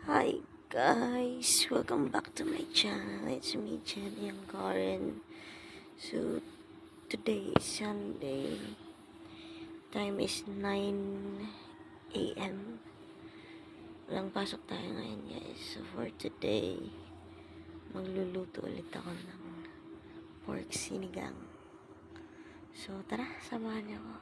Hi guys, welcome back to my channel. It's me, Jenny and Karen. So today is Sunday. Time is 9 a.m. Walang pasok tayo ngayon guys. So for today, magluluto ulit ako ng pork sinigang. So tara, samahan niyo ako.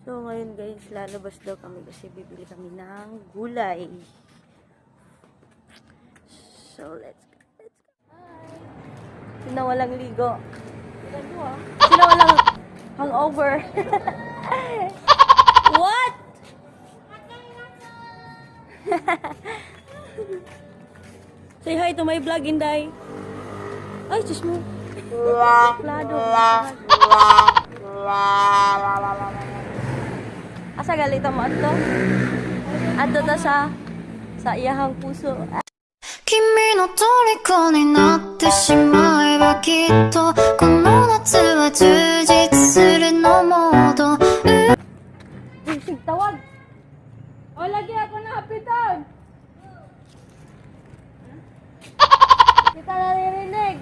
So ngayon guys, lalabas daw kami kasi bibili kami ng gulay. So let's go. Sino walang ligo? Sino walang hangover? What? Say hi to my vlog, Inday. Ay, Diyos mo. Plado. Asa galita mo ato? Ato ta sa iyahang puso. 君の虜になってしまえばきっとこの夏は充実するのモード Sig tawag. O lagi ako na hapitan. Kita naririnig.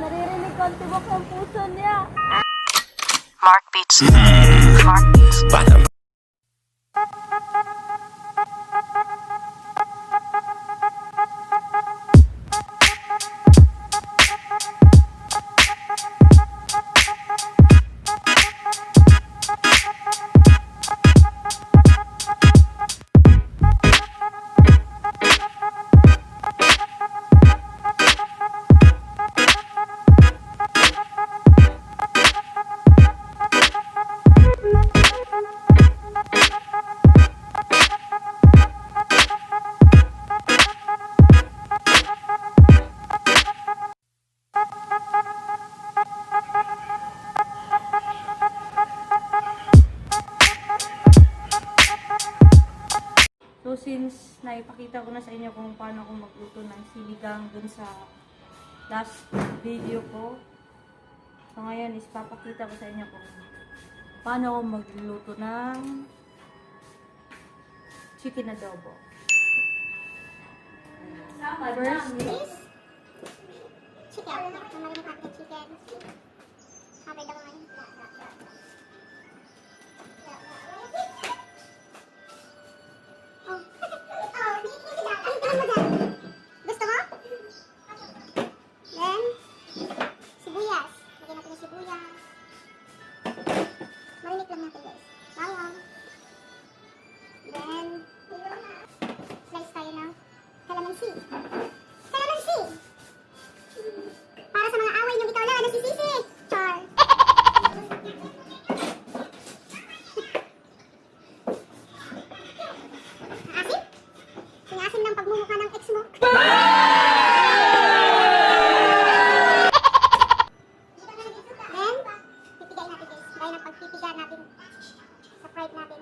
Naririnig ko ang tibok ng puso niya. Mark Beats. Mark Beats. So since naipakita ko na sa inyo kung paano ako magluto ng sinigang dun sa last video ko. So ngayon is papakita ko sa inyo kung paano ako magluto ng chicken adobo. First, chicken. Chicken. Sabi daw ngayon. Gusto mo? Then, sibuyas. Lagyan natin yung sibuyas. Marinig lang natin guys. Bawang. Then, slice tayo ng calamansi. Calamansi! Para sa mga away niyong ikaw lang, nasisisi. Char. Asim? Singasim ng pagmumukha ng ex mo. Then, pipigay natin guys. Gaya ng pagpipiga natin sa fried natin.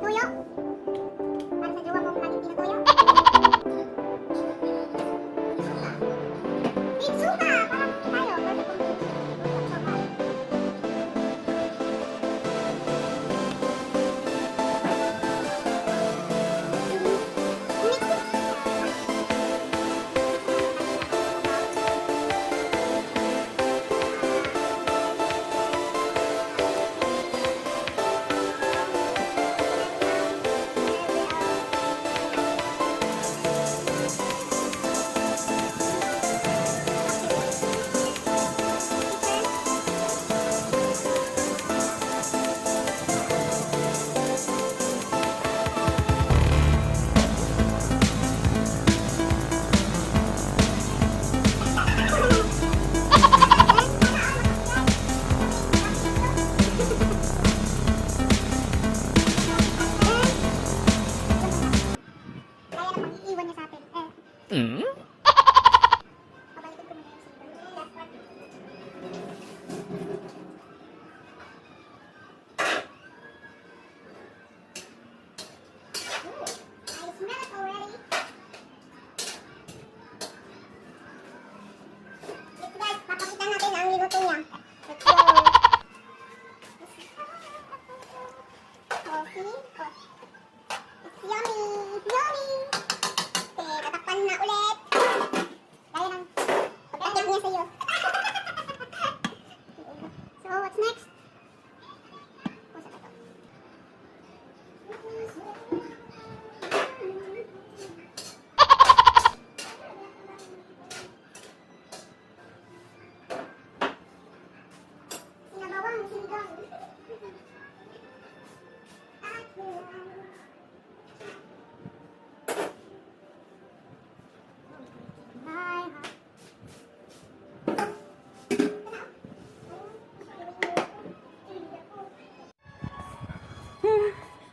Tuyo. Para sa jowa mo laging pinatuyo. Itsuka! Parang tayo.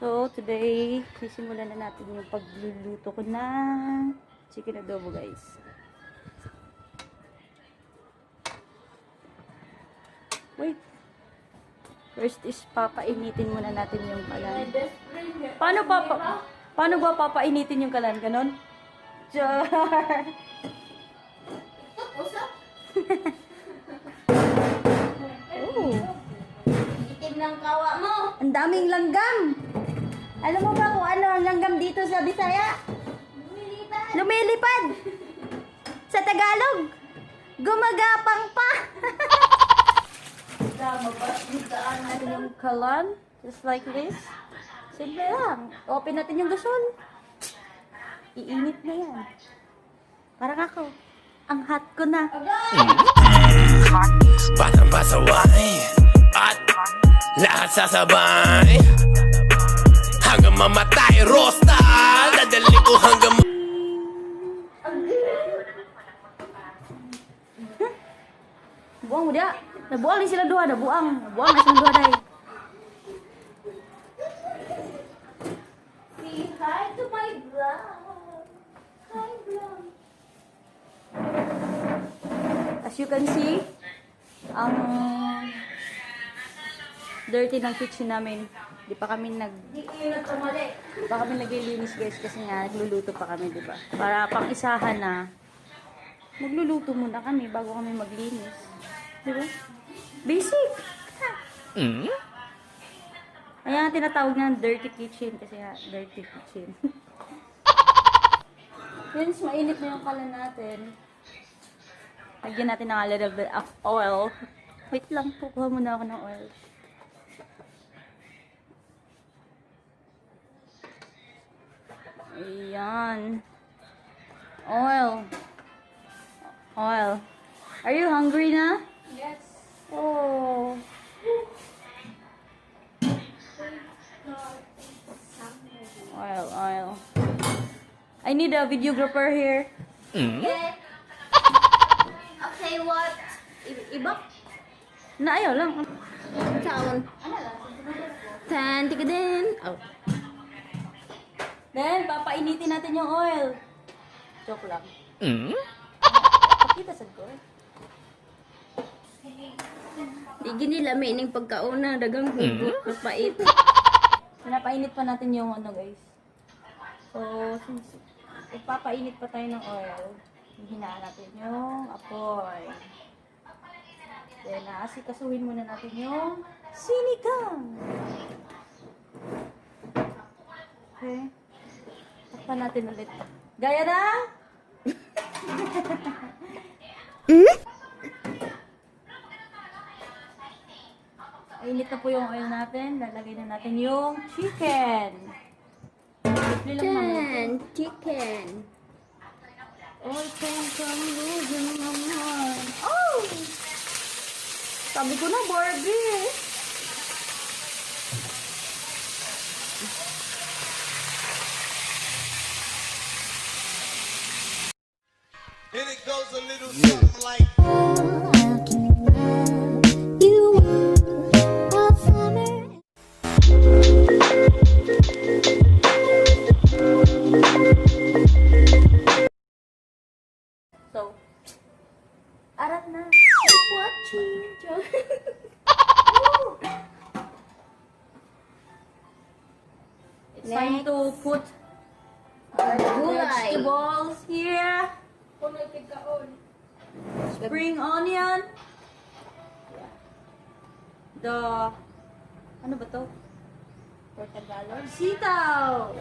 So, today, sisimulan na natin yung pagluluto ko ng chicken adobo, guys. Wait. First is, papainitin muna natin yung kalan. Paano ba papainitin yung kalan? Ganon? Char! Oh. Itim ng kawa mo. Ang daming langgam! Alam mo ba kung ano ang langgam dito sa Bisaya? Lumilipad! Sa Tagalog, gumagapang pa! Natin yung kalan, just like this. Simple lang. Open natin yung gasol. Iinit na yan. Parang ako. Ang hot ko na. Batang pasaway at lahat sasabay hanggang mamatay, rosta. Dadali ko hanggang Buang mo dia. Nabuang ni sila dua, nabuang na sila dua dai. Say hi to my vlog. Hi vlog. As you can see, ang dirty ng kitchen namin. Di pa kami naglilinis, guys, kasi nga nagluluto pa kami, di ba? Para pang-isahan na magluluto muna kami bago kami maglinis. Di ba? Basic. Kaya nga tinatawag nga dirty kitchen kasi nga dirty kitchen. Since mainit na yung kalan natin, lagyan natin ng a little bit of oil. Wait lang, kukuha muna ako ng oil. Ayan. Oil. Oil. Are you hungry na? Yes. Oh. Oil. I need a videographer here. Okay. Okay, what? Iba? Na ayaw lang. Sound. Tan, tika din. Oh. Then, papainitin natin yung oil. Joke lang. Pakita sa ko. Di gini lami ning pagkauna dagang hugot kapait. Pinapainit pa natin yung ano, guys. So, since ipapainit pa tayo ng oil, hinaan natin yung apoy. Then, aasikasuhin muna natin yung sinigang. Okay. Takpan natin ulit. Gaya na! Init na po yung oil natin. Lalagay na natin yung chicken. Simple lang naman. Chicken. All came from losing my mind. Oh! Sabi ko na, Barbie. and it goes a little something like So, arat na. Watching. It's time to put vegetables here. Spring onion. The, ano ba to? For Tagalog? Sitaw!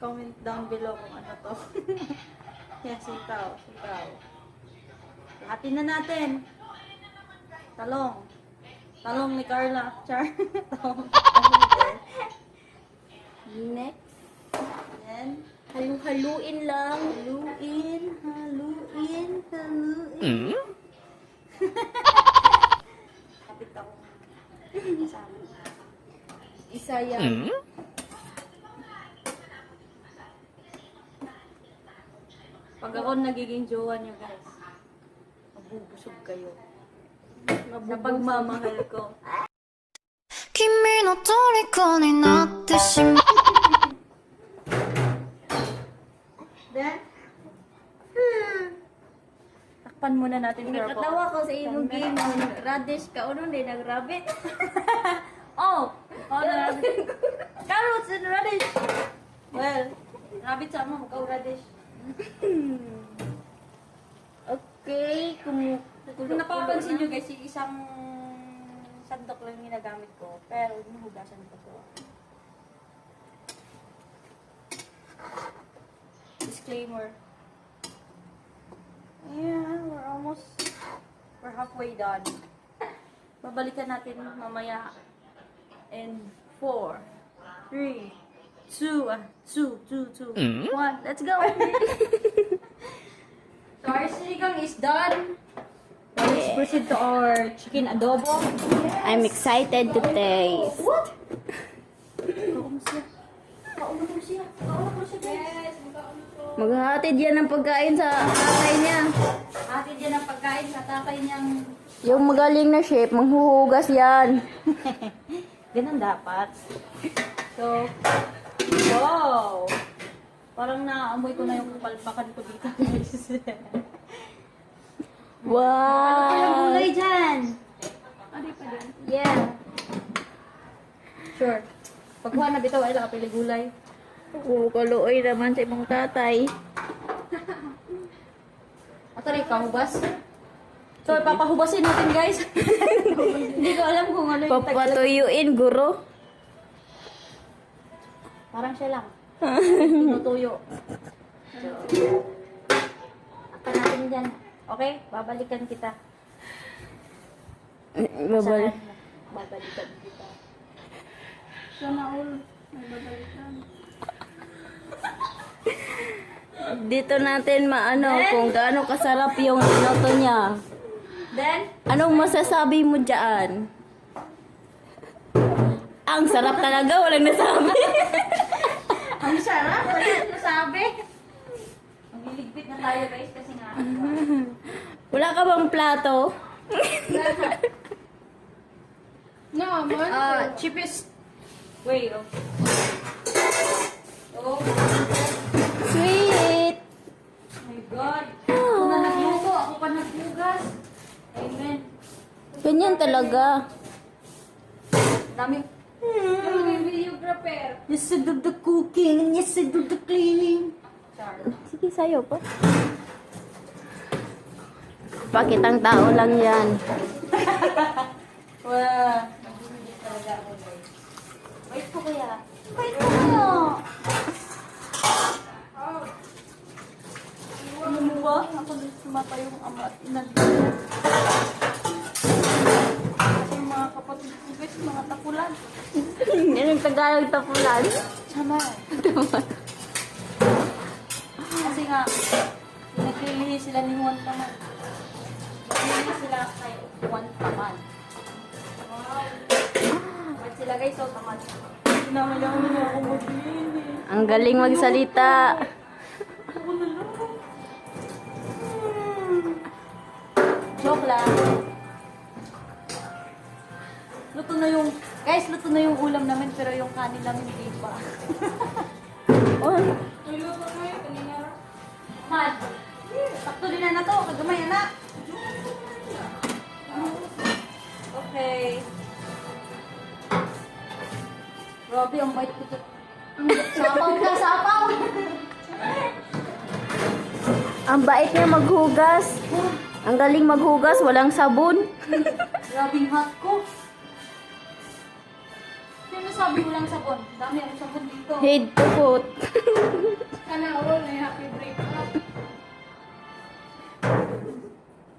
Comment down below kung ano to. Yeah, sitaw. Lahatin na natin. Talong. Talong ni Carla. Char. Talong. Next. Then, Halu-haluin lang. haluin. Kapit ako. Kasama. Isa yan. Pag ako nagiging jowa niyo, guys, mabubusog kayo. Sa pagmamahal ko. 君のの虜になってしまう Then, takpan muna natin. Nakatawa ko sa imong game. Radish ka, ano din, nag-rabbit. Oh, rabbit. Carrots and radish. Well, rabbit sama, mukaw radish. Okay, kung Kung napapansin nyo guys, yung isang sandok lang yung ginagamit ko. Pero hinuhugasan ko to. Disclaimer. Yeah, we're halfway done. Babalikan natin mamaya. And 4, 3, 2, 1. Let's go! So our sinigang is done. Let's proceed to our chicken adobo. I'm excited to taste. Kauno siya. Yes, Maghahatid yan ng pagkain sa tatay niya. Hatid yan ang pagkain sa tatay niyang... Yung magaling na chef, manghuhugas yan. Ganun dapat. So, wow! Parang naamoy ko na yung palpakan ko dito. Wow! Walang gulay dyan! Ano pa din? Yeah. Sure. Pagkuha na bitaw, ay nakapili gulay. Kaluoy naman sa imong tatay. Ato rin, kahubas. So, papahubasin natin guys. Hindi ko alam kung ano yung taglag. Papatuyuin, guro. Parang siya lang. Tinutuyo. So, akan natin dyan. Okay? Babalikan kita. Babal. Babalikan kita. Sana all. May babalikan. Dito natin maano kung gaano kasarap yung luto niya. Then, Anong masasabi mo dyan? Ang sarap talaga, walang nasabi. ang sarap. Wala yung nasabi. Magliligpit na tayo guys kasi nga. Wala ka bang plato? Cheapest way of... Oh Sweet! my God. Ako na nagluto. Ako pa naghugas. Amen. Ganyan talaga. Dami. Yung videographer. Yes, I do the cooking and yes, I do the cleaning. Char. Sige, sayo pa. Pakitang tao lang yan. Wow. Nagbibilis talaga ako guys. Wait ko kaya. Wait ko kaya. Ano mo ba? Ako din sumapa yung ama at ina. Kasi yung mga kapatid ko guys, mga tapulan. Yan yung Tagalog tapulan. Sama. Kasi nga, naglilihi sila ni Juan Taman. Naglilihi sila kay Juan Taman. Wow. Ba't sila guys, so taman. Sinamayaw nila ako maglilihi. Ang galing magsalita. Joke lang. Luto na yung, guys, luto na yung ulam namin pero yung kanin namin hindi pa. Oh, Luto na yung kanina. Mad. Sakto din na to, kagamay na. Okay. Grabe, ang bait ko to. Sapaw ka, sapaw! ang bait niya maghugas. Ang galing maghugas, walang sabon. Grabing hot ko. Sino sabi mo lang sabon? Dami akong sabon dito. Head to foot. Kana all may happy breakup.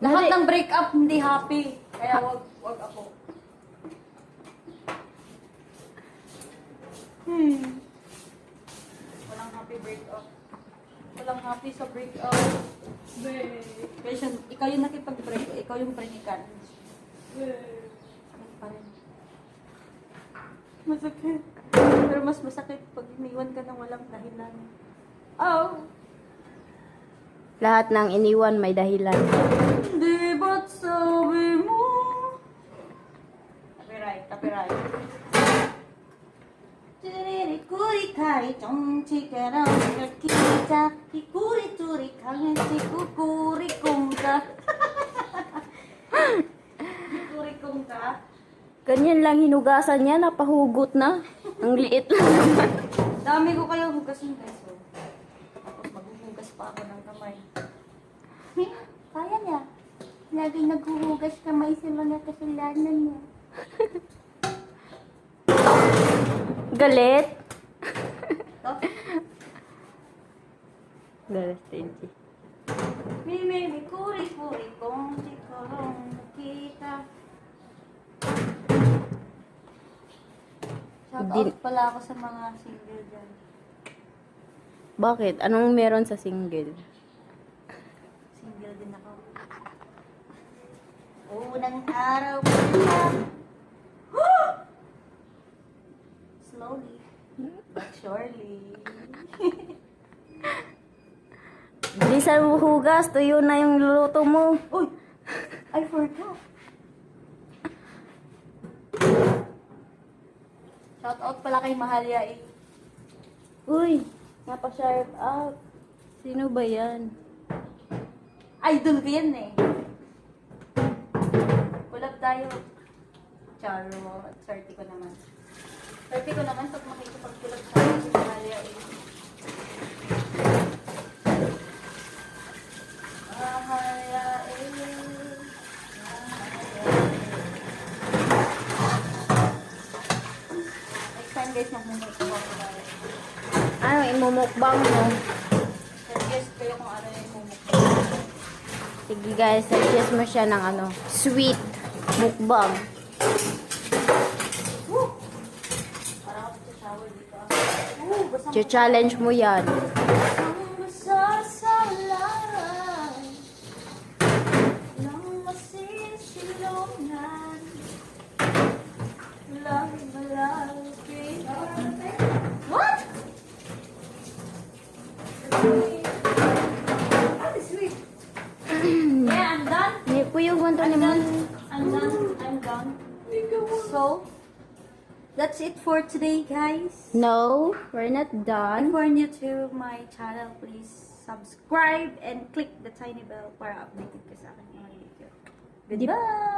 Lahat ng breakup hindi happy. Kaya wag ako. Walang happy breakup. Walang happy sa breakup. Kasi ikaw yung nakipag-break, ikaw yung predikan. Sakit pa rin. Masakit. Pero mas masakit pag iniwan ka ng walang dahilan. Oh! Lahat ng iniwan may dahilan. Di ba't sabi mo? Copyright, copyright. Kahit ang chikarang nakita, kikuri-turi kang sikukuri kong ka. Kikuri kong ka. Ganyan lang hinugasan niya, napahugot na. Ang liit lang naman. Dami ko kayo hugasin guys. So. Tapos maghuhugas pa ako ng kamay. Kaya niya. Laging naghuhugas kamay sa mga kasalanan niya. Galit. Ito? Galit, Tinky. May kuri-kuri kong chikarang nakita. Shout out pala ako sa mga single dyan. Bakit? Anong meron sa single? Single din ako. Unang araw ko lang. Slowly, but surely. Bilisan mo hugas, tuyo na yung luluto mo. Uy! I forgot. Shout out pala kay Mahalia eh. Uy, napa-sharp out. Sino ba yan? Idol ko yan eh. Kulab tayo. Charo. Swerte ko naman. Swerte ko naman pag makikipagkulab sa akin si Mahalia eh. Mahalia eh. Next time guys, magmumulto ko ako tayo. Ano, imumukbang mo? Suggest kayo kung ano yung mumukbang. Sige guys, suggest mo siya ng ano, sweet mukbang. Parang ako sa shower dito. Basang Challenge mo yan. masasalan ng masisilungan. Lagi malapit. What? Sweet. Yeah, I'm done. Hindi po yung ganito ni mo. I'm done. So, that's it for today, guys. No, we're not If done. you're new to my channel, please subscribe and click the tiny bell para updated ka sa aking mga video. Goodbye!